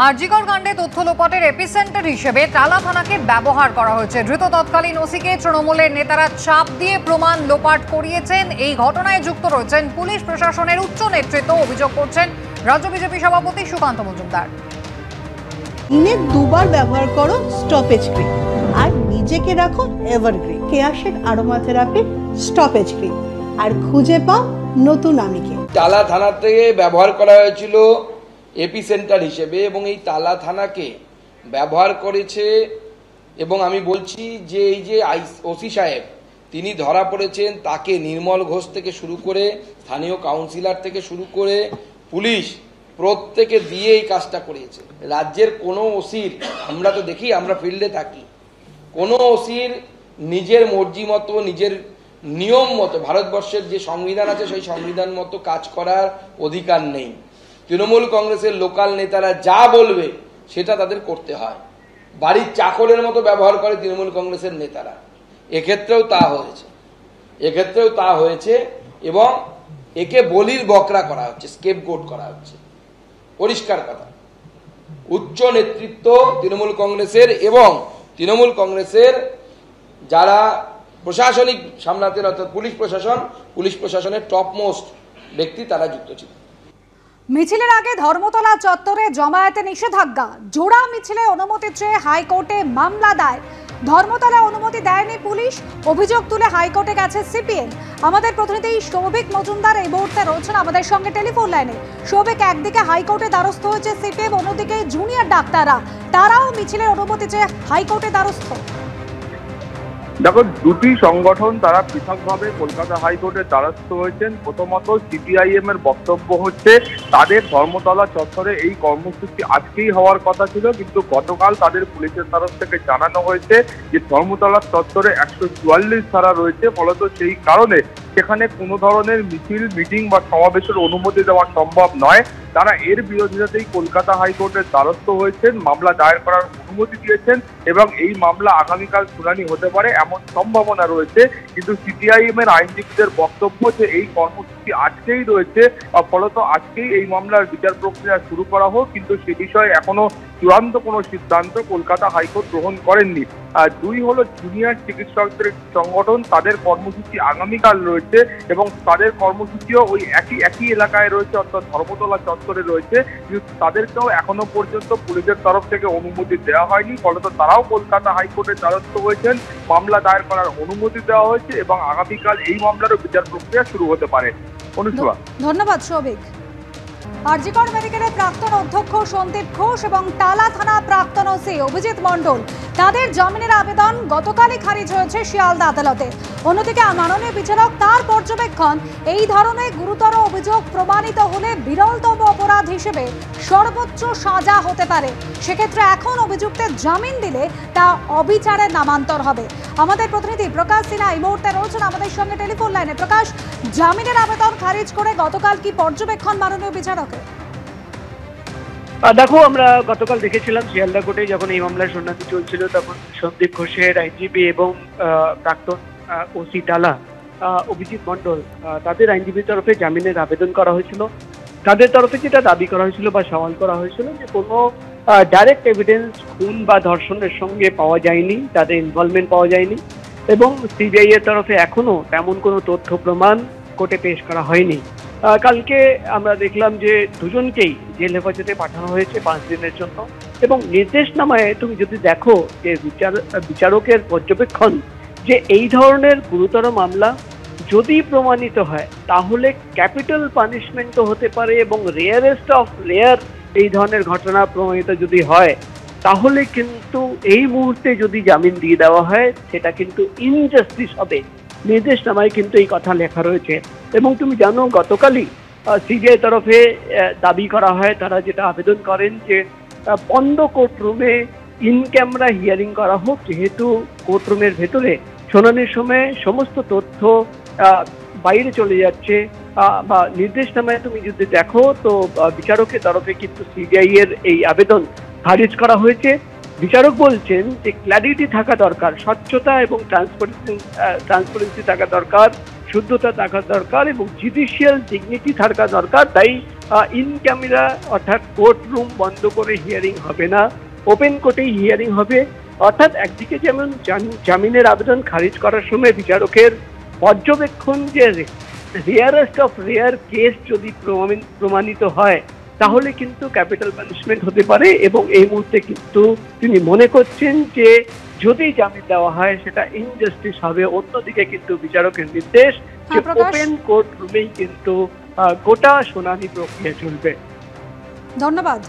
আরজিকর কাণ্ডে তথ্য লোপাটের এপিসেন্টার হিসেবে টালা থানাকে ব্যবহার করা হয়েছে। ধৃত তৎকালীন ওসিকে তৃণমূলের নেতারা চাপ দিয়ে প্রমাণ লোপাট করিয়েছেন। এই ঘটনায় যুক্ত রয়েছেন পুলিশ প্রশাসনের উচ্চ নেতৃত্ব, অভিযোগ করছেন রাজ্য বিজেপি সভাপতি সুকান্ত মজুমদার। দিনে দুবার ব্যবহার করো স্টপেজ ক্রিম আর নিজেকে রাখো এভারগ্রিন কেয়াশেড আরোমা থেরাপি স্টপেজ ক্রিম আর খুঁজে পাও নতুন আমিকে। টালা থানা থেকে ব্যবহার করা হয়েছিল এপিসেন্টার হিসেবে এবং এই টালা থানাকে ব্যবহার করেছে। এবং আমি বলছি যে এই যে ওসি সাহেব তিনি ধরা পড়েছেন, তাকে নির্মল ঘোষ থেকে শুরু করে স্থানীয় কাউন্সিলর থেকে শুরু করে পুলিশ প্রত্যেকে দিয়ে এই কাজটা করিয়েছে। রাজ্যের কোনো ওসির, আমরা তো দেখি, আমরা ফিল্ডে থাকি, কোনো ওসির নিজের মর্জি মতো, নিজের নিয়ম মতো, ভারতবর্ষের যে সংবিধান আছে সেই সংবিধান মতো কাজ করার অধিকার নেই। তৃণমূল কংগ্রেসের লোকাল নেতারা যা বলবে সেটা তাদের করতে হয়। বাড়ির চাকরের মতো ব্যবহার করে তৃণমূল কংগ্রেসের নেতারা। এক্ষেত্রেও তা হয়েছে এবং একে বলির বকরা করা হচ্ছে, স্কেপগোট করা হচ্ছে। পরিষ্কার কথা, উচ্চ নেতৃত্ব তৃণমূল কংগ্রেসের এবং তৃণমূল কংগ্রেসের যারা প্রশাসনিক সামলাতেন, অর্থাৎ পুলিশ প্রশাসনের টপ মোস্ট ব্যক্তি, তারা যুক্ত ছিল। মিছিলের আগে ধর্মতলা চত্বরে জমায়েতে নিষেধাজ্ঞা। জোড়া মিছিলে অনুমতি চেয়ে হাইকোর্টে মামলা দায়ের। ধর্মতলা অনুমতি দেয়নি পুলিশ, অভিযোগ তুলে হাইকোর্টে গেছে সিপিএম। আমাদের প্রতিনিধি সৌভিক মজুমদার এই মুহূর্তে রয়েছেন আমাদের সঙ্গে টেলিফোন লাইনে। সৌভিক, একদিকে হাইকোর্টে দ্বারস্থ হয়েছে সিপিএম, অন্যদিকে জুনিয়র ডাক্তাররা, তারাও মিছিলের অনুমতি চেয়ে হাইকোর্টে দ্বারস্থ। দেখো, দুটি সংগঠন তারা পৃথকভাবে কলকাতা হাইকোর্টের দ্বারস্থ হয়েছেন। প্রথমত সিপিআইএম এর বক্তব্য হচ্ছে তাদের ধর্মতলা চত্বরে এই কর্মসূচি আজকেই হওয়ার কথা ছিল, কিন্তু গতকাল তাদের পুলিশের তরফ থেকে জানানো হয়েছে যে ধর্মতলা চত্বরে 144 ধারা রয়েছে, ফলত সেই কারণে সেখানে কোনো ধরনের মিছিল, মিটিং বা সমাবেশের অনুমতি দেওয়া সম্ভব নয়। তারা এর বিরোধিতাতেই কলকাতা হাইকোর্টের দ্বারস্থ হয়েছেন, মামলা দায়ের করার অনুমতি দিয়েছেন এবং এই মামলা আগামীকাল শুনানি হতে পারে এমন সম্ভাবনা রয়েছে। কিন্তু সিপিআইএম এর আইনজীবীদের বক্তব্য যে এই কর্মসূচি আজকেই রয়েছে, ফলত আজকেই এই মামলার বিচার প্রক্রিয়া শুরু করা হোক, কিন্তু সে বিষয়ে এখনো চূড়ান্ত কোনো সিদ্ধান্ত কলকাতা হাইকোর্ট গ্রহণ করেননি। দুই হলো জুনিয়র চিকিৎসকদের সংগঠন, তাদের কর্মসূচি আগামীকাল রয়েছে এবং তাদের কর্মসূচিও ওই একই এলাকায় রয়েছে, অর্থাৎ ধর্মতলা চত্বরে রয়েছে, কিন্তু তাদেরকেও এখনো পর্যন্ত পুলিশের তরফ থেকে অনুমতি দেওয়া হয়নি। ফলত তারাও কলকাতা হাইকোর্টের দ্বারস্থ হয়েছেন, মামলা দায়ের করার অনুমতি দেওয়া হয়েছে এবং আগামীকাল এই মামলারও বিচার প্রক্রিয়া শুরু হতে পারে। অনুষ্কা, ধন্যবাদ সৌভিক। আরজিকর মেডিকেলের প্রাক্তন অধ্যক্ষ সন্দীপ ঘোষ এবং টালা থানা প্রাক্তন ওসি অভিজিৎ মণ্ডল, তাদের জামিনের আবেদন গতকালই খারিজ হয়েছে শিয়ালদা আদালতে। অন্যদিকে মাননীয় বিচারক তার পর্যবেক্ষণ, এই ধরনের গুরুতর অভিযোগ প্রমাণিত হলে বিরলতম অপরাধ হিসেবে সর্বোচ্চ সাজা হতে পারে। সেক্ষেত্রে এখন অভিযুক্তের জামিন দিলে তা অবিচারের নামান্তর হবে। আমাদের প্রতিনিধি প্রকাশ সিনহা এই মুহূর্তে রয়েছেন আমাদের সঙ্গে টেলিফোন লাইনে। প্রকাশ, জামিনের আবেদন খারিজ করে গতকাল কি পর্যবেক্ষণ মাননীয় বিচারকের? দেখো, আমরা গতকাল দেখেছিলাম শিয়ালদা কোর্টে যখন এই মামলার শুনানি চলছিল, তখন সন্দীপ ঘোষের আইনজীবী এবং প্রাক্তন ওসি টালা অভিজিৎ মণ্ডল, তাদের আইনজীবীর তরফে জামিনের আবেদন করা হয়েছিল। তাদের তরফে যেটা দাবি করা হয়েছিল বা সওয়াল করা হয়েছিল যে কোনো ডাইরেক্ট এভিডেন্স খুন বা ধর্ষণের সঙ্গে পাওয়া যায়নি, তাদের ইনভলভমেন্ট পাওয়া যায়নি এবং সিবিআই এর তরফে এখনো তেমন কোনো তথ্য প্রমাণ কোর্টে পেশ করা হয়নি। কালকে আমরা দেখলাম যে দুজনকেই জেল হেফাজতে পাঠানো হয়েছে 5 দিনের জন্য এবং নির্দেশনামায় তুমি যদি দেখো যে বিচারকের পর্যবেক্ষণ যে এই ধরনের গুরুতর মামলা যদি প্রমাণিত হয় তাহলে ক্যাপিটাল পানিশমেন্টও হতে পারে এবং রেয়ারেস্ট অফ রেয়ার এই ধরনের ঘটনা প্রমাণিত যদি হয় তাহলে কিন্তু এই মুহূর্তে যদি জামিন দিয়ে দেওয়া হয় সেটা কিন্তু ইনজাস্টিস হবে। নির্দেশনামায় কিন্তু এই কথা লেখা রয়েছে এবং তুমি জানো গতকালই সিবিআই তরফে দাবি করা হয়, তারা যেটা আবেদন করেন যে বন্ধ কোর্টরুমে ইন ক্যামেরা হিয়ারিং করা হোক, যেহেতু কোর্টরুমের ভেতরে শুনানির সময় সমস্ত তথ্য বাইরে চলে যাচ্ছে। বা নির্দেশনামায় তুমি যদি দেখো তো বিচারকের তরফে কিন্তু সিবিআই এর এই আবেদন খারিজ করা হয়েছে। বিচারক বলছেন যে ক্ল্যারিটি থাকা দরকার, স্বচ্ছতা এবং ট্রান্সপারেন্সি থাকা দরকার, শুদ্ধতা থাকা দরকার এবং জুডিশিয়াল ডিগনিটি থাকা দরকার। তাই ইন ক্যামেরা অর্থাৎ কোর্ট রুম বন্ধ করে হিয়ারিং হবে না, ওপেন কোর্টেই হিয়ারিং হবে। অর্থাৎ একদিকে যেমন জামিনের আবেদন খারিজ করার সময় বিচারকের পর্যবেক্ষণ যে রেয়ারেস্ট অফ রেয়ার কেস যদি প্রমাণিত হয় তাহলে কিন্তু ক্যাপিটাল পানিশমেন্ট হতে পারে, এবং এই মুহূর্তে কিন্তু তিনি মনে করছেন যে যদি জামিন দেওয়া হয় সেটা ইনজাস্টিস হবে। অন্যদিকে কিন্তু বিচারকের নির্দেশ যে ওপেন কোর্ট রুমেই কিন্তু গোটা শুনানি প্রক্রিয়া চলবে। ধন্যবাদ।